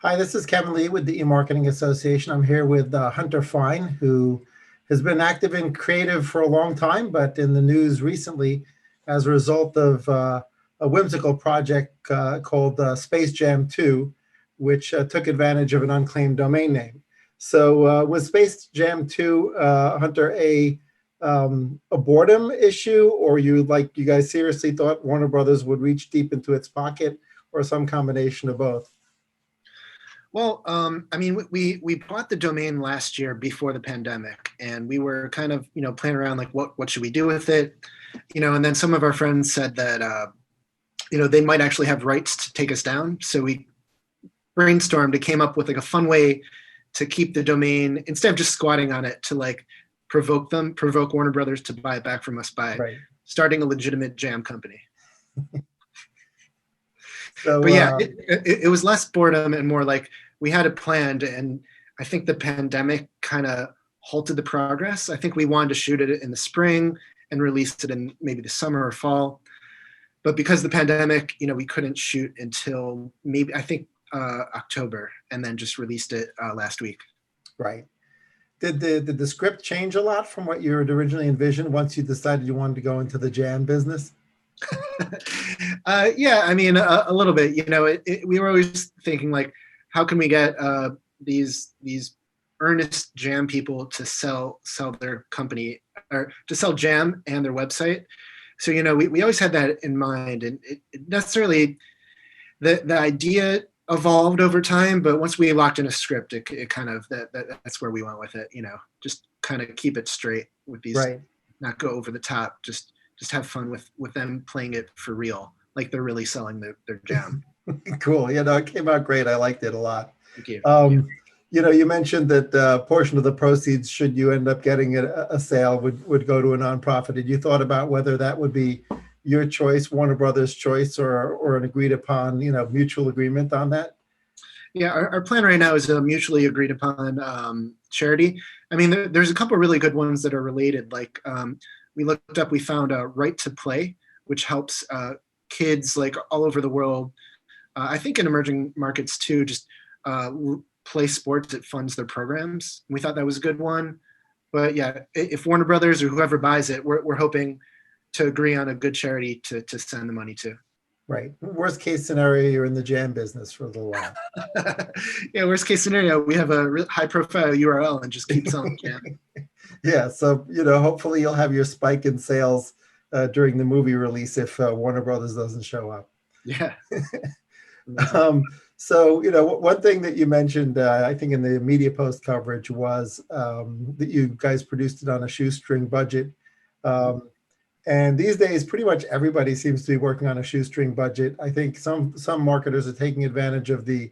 Hi, this is Kevin Lee with the eMarketing Association. I'm here with Hunter Fine, who has been active in creative for a long time, but in the news recently as a result of a whimsical project called Space Jam 2, which took advantage of an unclaimed domain name. So was Space Jam 2, Hunter, a boredom issue, or you guys seriously thought Warner Brothers would reach deep into its pocket, or some combination of both? Well, I mean, we bought the domain last year before the pandemic, and we were kind of playing around like what should we do with it, and then some of our friends said that they might actually have rights to take us down. So we brainstormed and came up with like a fun way to keep the domain instead of just squatting on it, to like provoke Warner Brothers to buy it back from us by Right. starting a legitimate jam company. So, But yeah, it was less boredom and more like we had it planned, and I think the pandemic kind of halted the progress. I think we wanted to shoot it in the spring and release it in maybe the summer or fall, but because of the pandemic, we couldn't shoot until maybe I think October, and then just released it last week. right. Did the script change a lot from what you had originally envisioned once you decided you wanted to go into the jam business? Yeah, I mean, a little bit. We were always thinking like, how can we get these earnest jam people to sell their company, or to sell jam and their website? So we always had that in mind, and it necessarily the idea evolved over time. But once we locked in a script, it kind of that's where we went with it. Just kind of keep it straight with these, Right. not go over the top. Just have fun with them playing it for real, like they're really selling their jam. Cool. It came out great. I liked it a lot. Thank you. You mentioned that a portion of the proceeds, should you end up getting a sale, would go to a nonprofit. Had you thought about whether that would be your choice, Warner Brothers' choice, or an agreed upon, mutual agreement on that? Yeah, our plan right now is a mutually agreed upon charity. I mean, there's a couple of really good ones that are related. Like we looked up, we found a Right to Play, which helps kids like all over the world. I think in emerging markets too, just play sports. It funds their programs. We thought that was a good one. But yeah, if Warner Brothers or whoever buys it, we're hoping to agree on a good charity to send the money to. Right. Worst case scenario, you're in the jam business for a little while. Yeah, worst case scenario, we have a high profile URL and just keep selling jam. Yeah. So, hopefully you'll have your spike in sales during the movie release if Warner Brothers doesn't show up. Yeah. So, one thing that you mentioned, I think in the media post coverage, was that you guys produced it on a shoestring budget. And these days, pretty much everybody seems to be working on a shoestring budget. I think some marketers are taking advantage of the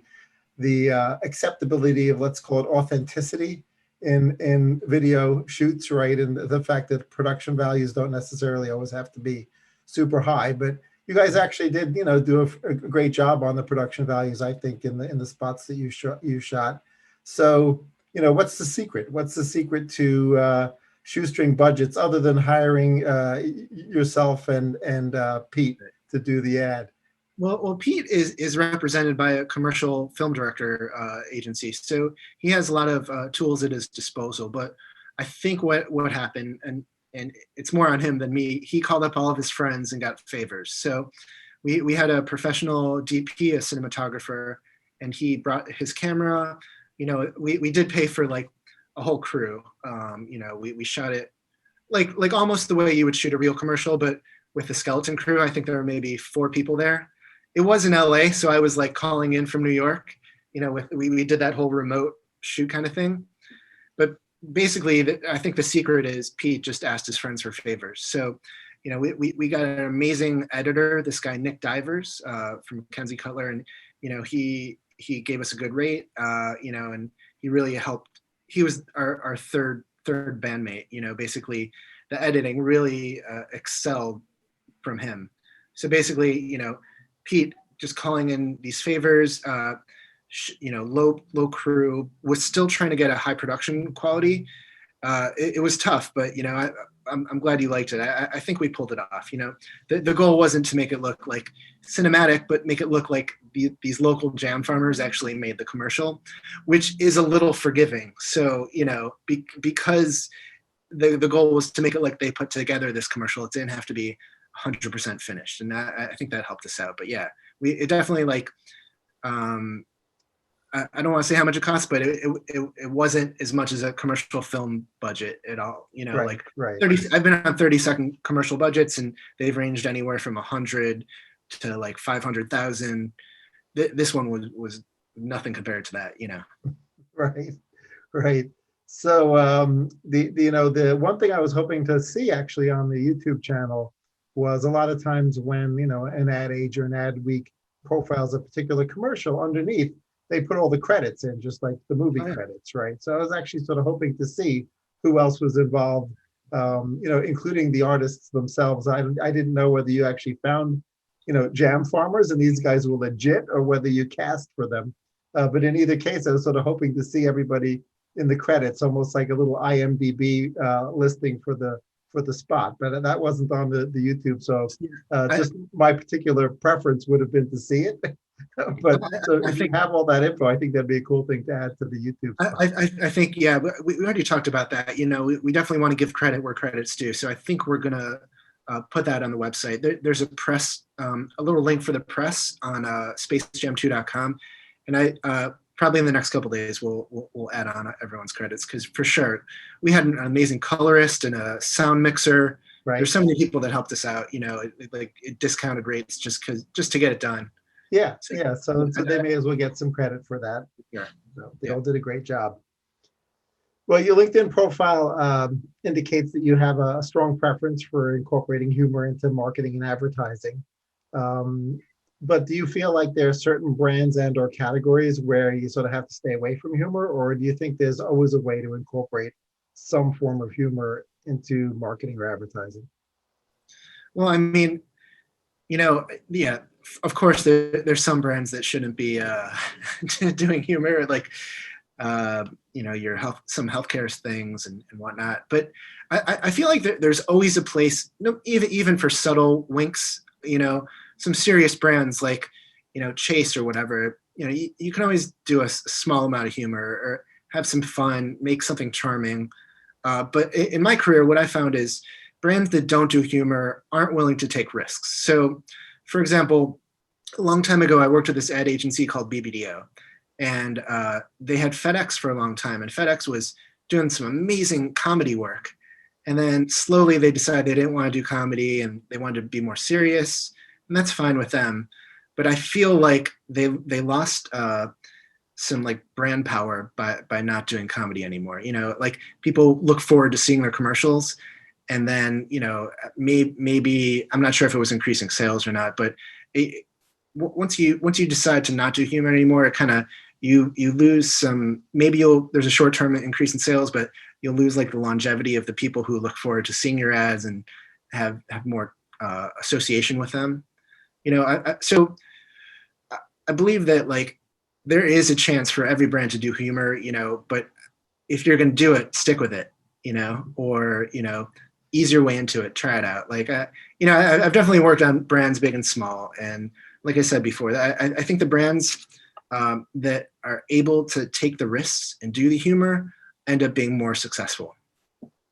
acceptability of, let's call it, authenticity in video shoots, right? And the fact that production values don't necessarily always have to be super high, but you guys actually did, do a great job on the production values, I think, in the spots that you shot. So, what's the secret? What's the secret to shoestring budgets, other than hiring yourself and Pete to do the ad? Well, Pete is represented by a commercial film director agency, so he has a lot of tools at his disposal. But I think what happened, and it's more on him than me, he called up all of his friends and got favors. So we had a professional DP, a cinematographer, and he brought his camera. We did pay for like a whole crew. We shot it like almost the way you would shoot a real commercial, but with a skeleton crew. I think there were maybe 4 people there. It was in LA, so I was like calling in from New York. We did that whole remote shoot kind of thing. But basically, I think the secret is Pete just asked his friends for favors. So, we got an amazing editor, this guy Nick Divers from Mackenzie Cutler, and he gave us a good rate. And he really helped. He was our third bandmate. Basically, the editing really excelled from him. So basically, Pete just calling in these favors, low crew, was still trying to get a high production quality. It was tough, but I'm glad you liked it. I think we pulled it off. You know, the goal wasn't to make it look like cinematic, but make it look like these local jam farmers actually made the commercial, which is a little forgiving. So, you know, because the goal was to make it like they put together this commercial, it didn't have to be 100% finished, and I think that helped us out. But yeah, it definitely like. I don't want to say how much it costs, but it wasn't as much as a commercial film budget at all. You know, Right, like right. 30. I've been on 30-second commercial budgets, and they've ranged anywhere from 100 to like 500,000. This one was nothing compared to that. You know. Right, right. So the one thing I was hoping to see actually on the YouTube channel was a lot of times when an ad age or an ad week profiles a particular commercial, underneath they put all the credits in, just like the movie credits, right? So I was actually sort of hoping to see who else was involved, including the artists themselves. I didn't know whether you actually found jam farmers and these guys were legit, or whether you cast for them. But in either case, I was sort of hoping to see everybody in the credits, almost like a little IMDb listing for the spot. But that wasn't on the YouTube, so just my particular preference would have been to see it. But so if you have all that info, I think that'd be a cool thing to add to the YouTube spot. I think, yeah, we already talked about that. You know, we definitely want to give credit where credit's due. So I think we're gonna put that on the website. There's a press, a little link for the press on spacejam2.com, and I probably in the next couple of days we'll add on everyone's credits, because for sure we had an amazing colorist and a sound mixer. Right. There's so many people that helped us out. You know, it discounted rates just to get it done. Yeah, yeah. So they may as well get some credit for that. Yeah. So they all did a great job. Well, your LinkedIn profile indicates that you have a strong preference for incorporating humor into marketing and advertising. But do you feel like there are certain brands and or categories where you sort of have to stay away from humor, or do you think there's always a way to incorporate some form of humor into marketing or advertising? Well, I mean, yeah, of course there's some brands that shouldn't be doing humor, like your some healthcare things and whatnot. But I feel like there's always a place, even for subtle winks. Some serious brands like Chase or whatever. You can always do a small amount of humor or have some fun, make something charming. But in my career, what I found is brands that don't do humor aren't willing to take risks. So, for example, a long time ago, I worked with this ad agency called BBDO, and they had FedEx for a long time, and FedEx was doing some amazing comedy work. And then slowly they decided they didn't want to do comedy and they wanted to be more serious, and that's fine with them. But I feel like they lost some like brand power by not doing comedy anymore. Like people look forward to seeing their commercials, and then maybe I'm not sure if it was increasing sales or not, but once you decide to not do humor anymore, it kind of you lose some. Maybe there's a short-term increase in sales, but you'll lose like the longevity of the people who look forward to seeing your ads and have more association with them. So I believe that like there is a chance for every brand to do humor, but if you're going to do it, stick with it, or ease your way into it, try it out. Like, I've definitely worked on brands big and small. And like I said before, I think the brands that are able to take the risks and do the humor end up being more successful.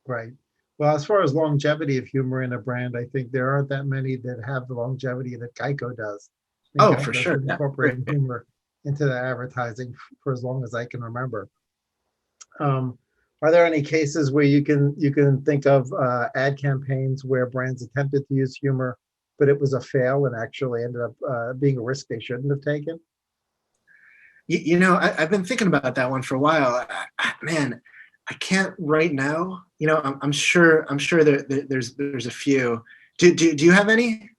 Right. Well, as far as longevity of humor in a brand, I think there aren't that many that have the longevity that Geico does. Oh, for sure. Incorporating humor into the advertising for as long as I can remember. Are there any cases where you can think of ad campaigns where brands attempted to use humor, but it was a fail and actually ended up being a risk they shouldn't have taken? I've been thinking about that one for a while. Man, I can't right now. I'm sure there's a few. Do you have any?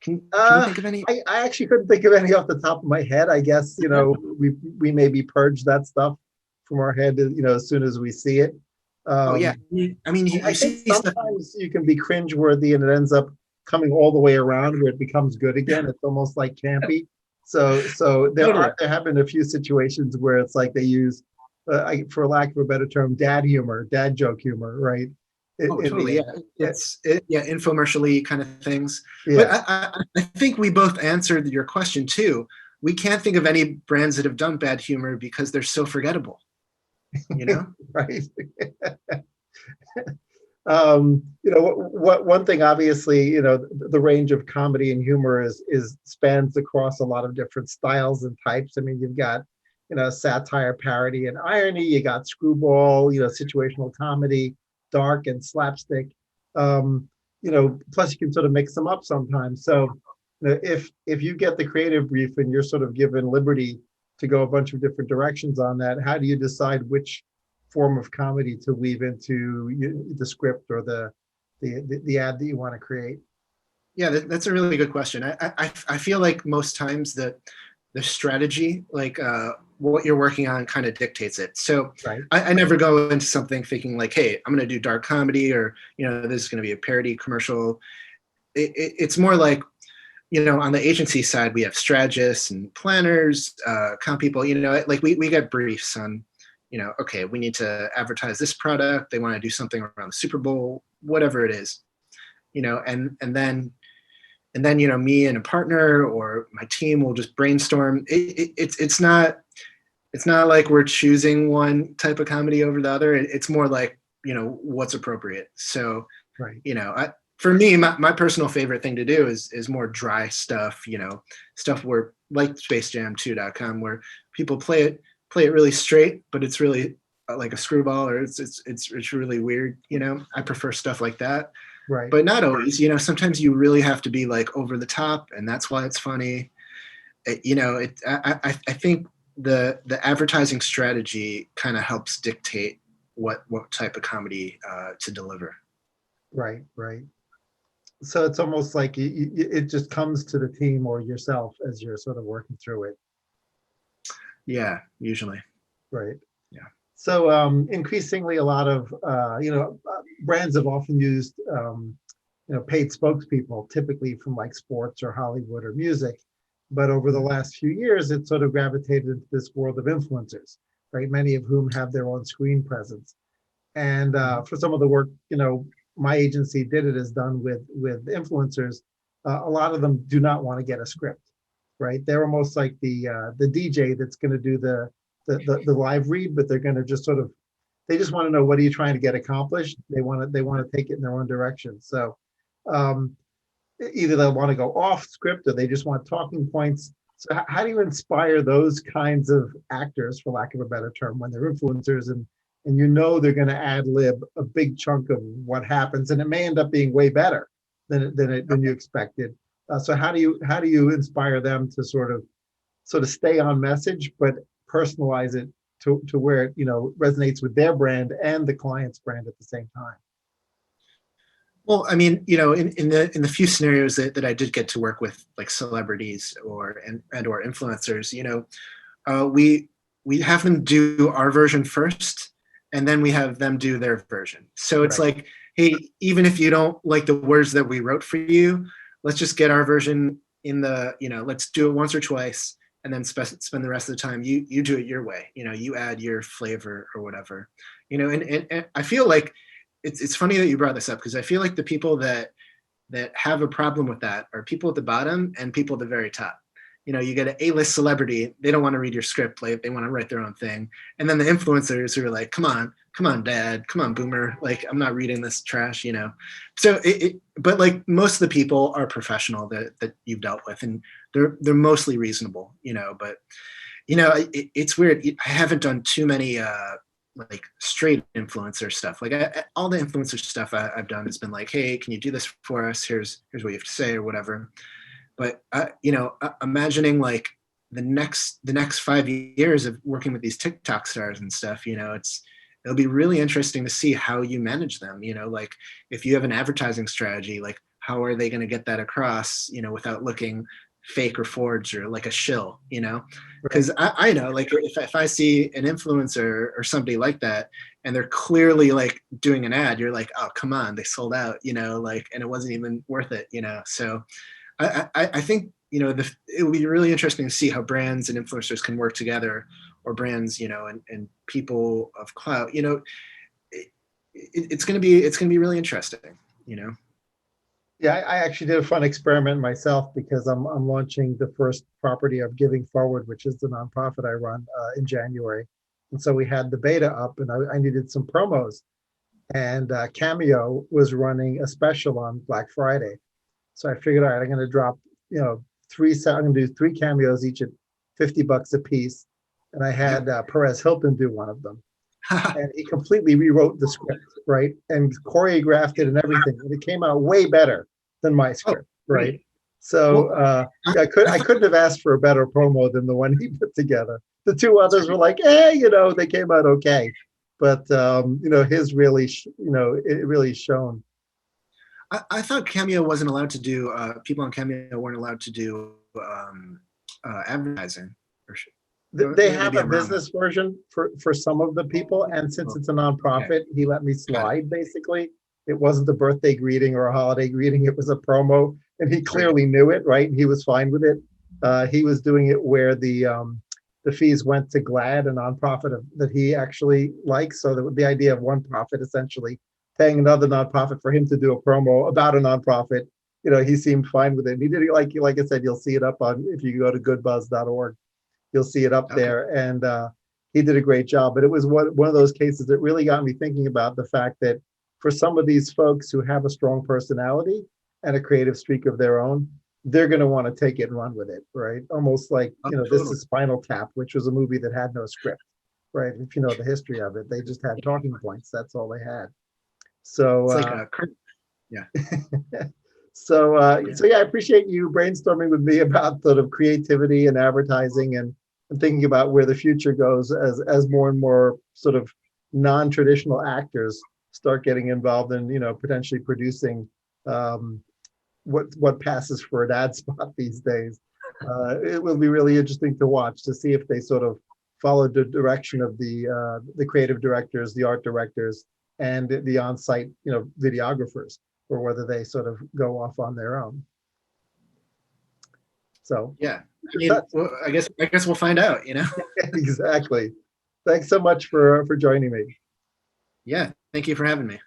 Can you think of any? I actually couldn't think of any off the top of my head. I guess we maybe purge that stuff from our head as soon as we see it. Oh yeah, I mean I think sometimes you can be cringeworthy and it ends up coming all the way around where it becomes good again. It's almost like campy. So there have been a few situations where it's like they use, for lack of a better term, dad joke humor, right? Oh, in the totally. end. Yeah, yeah, infomercially kind of things. But Yes. I think we both answered your question too. We can't think of any brands that have done bad humor because they're so forgettable. You know? Right. What one thing, obviously, the range of comedy and humor is spans across a lot of different styles and types. I mean, you've got, satire, parody, and irony. You got screwball, situational comedy, dark and slapstick. Plus you can sort of mix them up sometimes. So, if you get the creative brief and you're sort of given liberty to go a bunch of different directions on that, how do you decide which form of comedy to weave into the script or the ad that you want to create? Yeah, that's a really good question. I feel like most times the strategy, like what you're working on, kind of dictates it. So Right. I never go into something thinking like, hey, I'm going to do dark comedy, or this is going to be a parody commercial. It's more like, on the agency side, we have strategists and planners, account people. Like we get briefs on, okay, we need to advertise this product. They want to do something around the Super Bowl, whatever it is, and then me and a partner or my team will just brainstorm. It's not like we're choosing one type of comedy over the other. It's more like, what's appropriate. So Right. For me, my personal favorite thing to do is more dry stuff, stuff where, like spacejam2.com, where people play it really straight, but it's really like a screwball, or it's really weird. I prefer stuff like that, Right. but not always. Sometimes you really have to be like over the top, and that's why it's funny. I think the advertising strategy kind of helps dictate what type of comedy to deliver. Right. Right. So it's almost like it just comes to the team or yourself as you're sort of working through it. Yeah, usually. Right. Yeah. So increasingly, a lot of brands have often used paid spokespeople, typically from like sports or Hollywood or music. But over the last few years, it sort of gravitated into this world of influencers, right? Many of whom have their own screen presence. And for some of the work, my agency did it is done with influencers. A lot of them do not want to get a script, right? They're almost like the DJ that's going to do the live read, but they're going to just sort of, they just want to know, what are you trying to get accomplished? They want to take it in their own direction. So um, either they want to go off script or they just want talking points. So how do you inspire those kinds of actors, for lack of a better term, when they're influencers and they're going to ad lib a big chunk of what happens, and it may end up being way better than you expected. So how do you inspire them to sort of stay on message, but personalize it to where it resonates with their brand and the client's brand at the same time? Well, I mean, in the few scenarios that I did get to work with, like celebrities or influencers, we have them do our version first, and then we have them do their version. So it's Right. like, hey, even if you don't like the words that we wrote for you, let's just get our version in the, let's do it once or twice, and then spend the rest of the time you do it your way. You add your flavor or whatever. And I feel like it's funny that you brought this up, because I feel like the people that have a problem with that are people at the bottom and people at the very top. You get an A-list celebrity, they don't want to read your script, like they want to write their own thing. And then the influencers who are like, come on, dad, come on, boomer, like I'm not reading this trash. So but like most of the people are professional that you've dealt with, and they're mostly reasonable. But it's weird. I haven't done too many like straight influencer stuff. Like all the influencer stuff I've done has been like, hey, can you do this for us? Here's what you have to say or whatever. But imagining like the next 5 years of working with these TikTok stars and stuff, it'll be really interesting to see how you manage them. Like if you have an advertising strategy, like how are they going to get that across, without looking fake or forged or like a shill, because I know, like if I see an influencer or somebody like that and they're clearly like doing an ad, you're like, oh, come on, they sold out, like, and it wasn't even worth it, so I think it would be really interesting to see how brands and influencers can work together, or brands, and people of clout. it's gonna be really interesting, you know. Yeah, I actually did a fun experiment myself because I'm launching the first property of Giving Forward, which is the nonprofit I run, in January. And so we had the beta up, and I needed some promos. And Cameo was running a special on Black Friday. So I figured, all right, I'm going to drop, I'm going to do 3 cameos each at $50 a piece. And I had Perez Hilton do one of them. And he completely rewrote the script, right? And choreographed it and everything. And it came out way better than my script, right? Great. So Well, I couldn't have asked for a better promo than the one he put together. The two others were like, they came out okay. But, his really, it really shone. I thought Cameo wasn't allowed to do, people on Cameo weren't allowed to do advertising. They have Maybe a I'm wrong. business version for some of the people. And since it's a nonprofit, he let me slide, basically. It wasn't a birthday greeting or a holiday greeting. It was a promo. And he clearly knew it, right? And he was fine with it. He was doing it where the fees went to GLAAD, a nonprofit that he actually likes. So the idea of one profit essentially paying another nonprofit for him to do a promo about a nonprofit, he seemed fine with it. And he did it, like I said, you'll see it up on, if you go to goodbuzz.org, you'll see it up there. And he did a great job. But it was one of those cases that really got me thinking about the fact that for some of these folks who have a strong personality and a creative streak of their own, they're going to want to take it and run with it, right? Almost like, this is Spinal Tap, which was a movie that had no script, right? If you know the history of it, they just had talking points. That's all they had. So, it's like yeah. So I appreciate you brainstorming with me about sort of creativity and advertising and thinking about where the future goes as more and more sort of non-traditional actors start getting involved in, potentially producing what passes for an ad spot these days. It will be really interesting to watch to see if they sort of follow the direction of the creative directors, the art directors, and the on-site, videographers, or whether they sort of go off on their own. So yeah, I guess we'll find out. Exactly. Thanks so much for joining me. Yeah, thank you for having me.